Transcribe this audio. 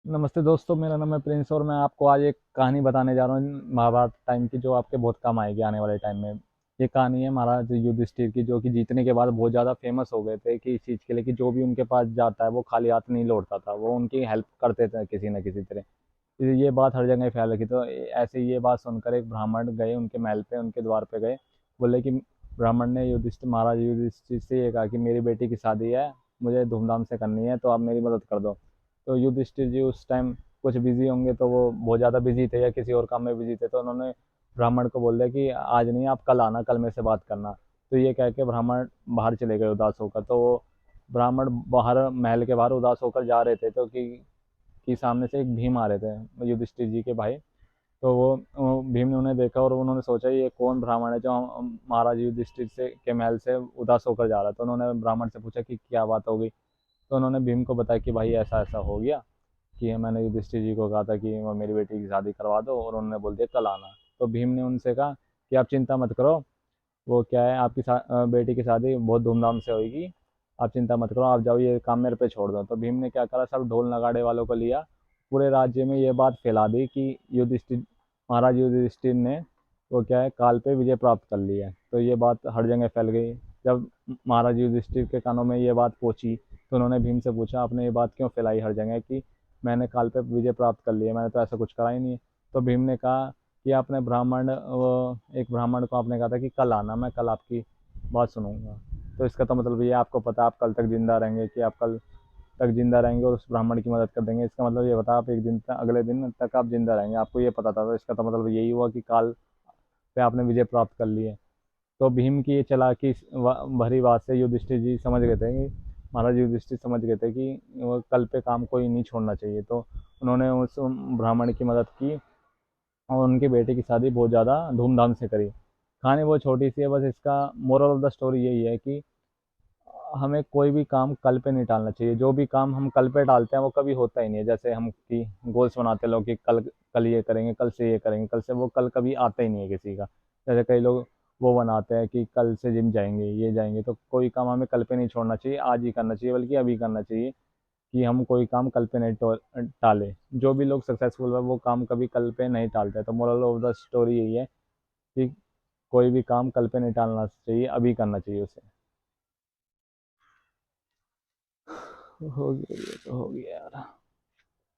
नमस्ते दोस्तों, मेरा नाम है प्रिंस और मैं आपको आज एक कहानी बताने जा रहा हूँ महाभारत टाइम की, जो आपके बहुत काम आएगी आने वाले टाइम में। ये कहानी है महाराज युधिष्ठिर की, जो कि जीतने के बाद बहुत ज़्यादा फेमस हो गए थे कि इस चीज़ के लिए कि जो भी उनके पास जाता है वो खाली हाथ नहीं लौटता था, वो उनकी हेल्प करते थे किसी न किसी तरह। ये बात हर जगह फैल रखी, तो ऐसे ही ये बात सुनकर एक ब्राह्मण गए उनके महल पे, उनके द्वार पे गए। बोले कि ब्राह्मण ने युधिष्ठिर महाराज युधिष्ठिर से ये कहा कि मेरी बेटी की शादी है, मुझे धूमधाम से करनी है, तो आप मेरी मदद कर दो। तो युधिष्ठिर जी उस टाइम कुछ बिजी होंगे, तो वो बहुत ज़्यादा बिजी थे या किसी और काम में बिजी थे, तो उन्होंने ब्राह्मण को बोल दिया कि आज नहीं, आप कल आना, कल मेरे से बात करना। तो ये कह के ब्राह्मण बाहर चले गए उदास होकर। तो वो ब्राह्मण बाहर महल के बाहर उदास होकर जा रहे थे, तो कि सामने से एक भीम आ रहे थे, युधिष्ठिर जी के भाई। तो वो भीम ने उन्हें देखा और उन्होंने सोचा ये कौन ब्राह्मण है जो महाराज युधिष्ठिर से के महल से उदास होकर जा रहा है। तो उन्होंने ब्राह्मण से पूछा कि क्या बात हो गई। तो उन्होंने भीम को बताया कि भाई ऐसा ऐसा हो गया, कि मैंने युधिष्ठिर जी को कहा था कि वो मेरी बेटी की शादी करवा दो, और उन्होंने बोल दिया कल आना। तो भीम ने उनसे कहा कि आप चिंता मत करो, वो क्या है, आपकी बेटी की शादी बहुत धूमधाम से होगी, आप चिंता मत करो, आप जाओ, ये काम मेरे पे छोड़ दो। तो भीम ने क्या करा, सब ढोल नगाड़े वालों को लिया, पूरे राज्य में ये बात फैला दी कि युधिष्ठिर महाराज युधिष्ठिर ने वो क्या है, काल पे विजय प्राप्त कर ली है। तो ये बात हर जगह फैल गई। जब महाराज युधिष्ठिर के कानों में ये बात पहुंची, तो उन्होंने भीम से पूछा आपने ये बात क्यों फैलाई हर जगह कि मैंने काल पे विजय प्राप्त कर ली है, मैंने तो ऐसा कुछ करा ही नहीं है। तो भीम ने कहा कि आपने एक ब्राह्मण को आपने कहा था कि कल आना, मैं कल आपकी बात सुनूंगा। तो इसका तो मतलब ये आपको पता है आप कल तक जिंदा रहेंगे, कि आप कल तक जिंदा रहेंगे और उस ब्राह्मण की मदद कर देंगे। इसका मतलब ये बता, आप एक दिन तक, अगले दिन तक आप जिंदा रहेंगे, आपको ये पता था। तो इसका तो मतलब यही हुआ कि काल पे आपने विजय प्राप्त कर ली है। तो भीम की ये चालाकी भरी बात से युधिष्ठिर जी समझ गए थे कि महाराज युधिष्ठिर समझ गए थे कि वो कल पे काम कोई नहीं छोड़ना चाहिए। तो उन्होंने उस ब्राह्मण की मदद की और उनकी बेटी की शादी बहुत ज़्यादा धूमधाम से करी। कहानी बहुत छोटी सी है, बस इसका मोरल ऑफ द स्टोरी यही है कि हमें कोई भी काम कल पे नहीं टालना चाहिए। जो भी काम हम कल पे टालते हैं वो कभी होता ही नहीं है। जैसे हम की गोल्स बनाते हैं लोग कि कल कल ये करेंगे, कल से ये करेंगे, कल से वो कल कभी आता ही नहीं है किसी का। जैसे कई लोग वो बनाते हैं कि कल से जिम जाएंगे, ये जाएंगे, तो कोई काम हमें कल पे नहीं छोड़ना चाहिए, आज ही करना चाहिए, बल्कि अभी करना चाहिए। कि हम कोई काम कल पे नहीं टाले। जो भी लोग सक्सेसफुल है वो काम कभी कल पे नहीं टालते। तो मोरल ऑफ द स्टोरी यही है कि कोई भी काम कल पे नहीं टालना चाहिए, अभी करना चाहिए उसे। हो गया, ये तो हो गया यार।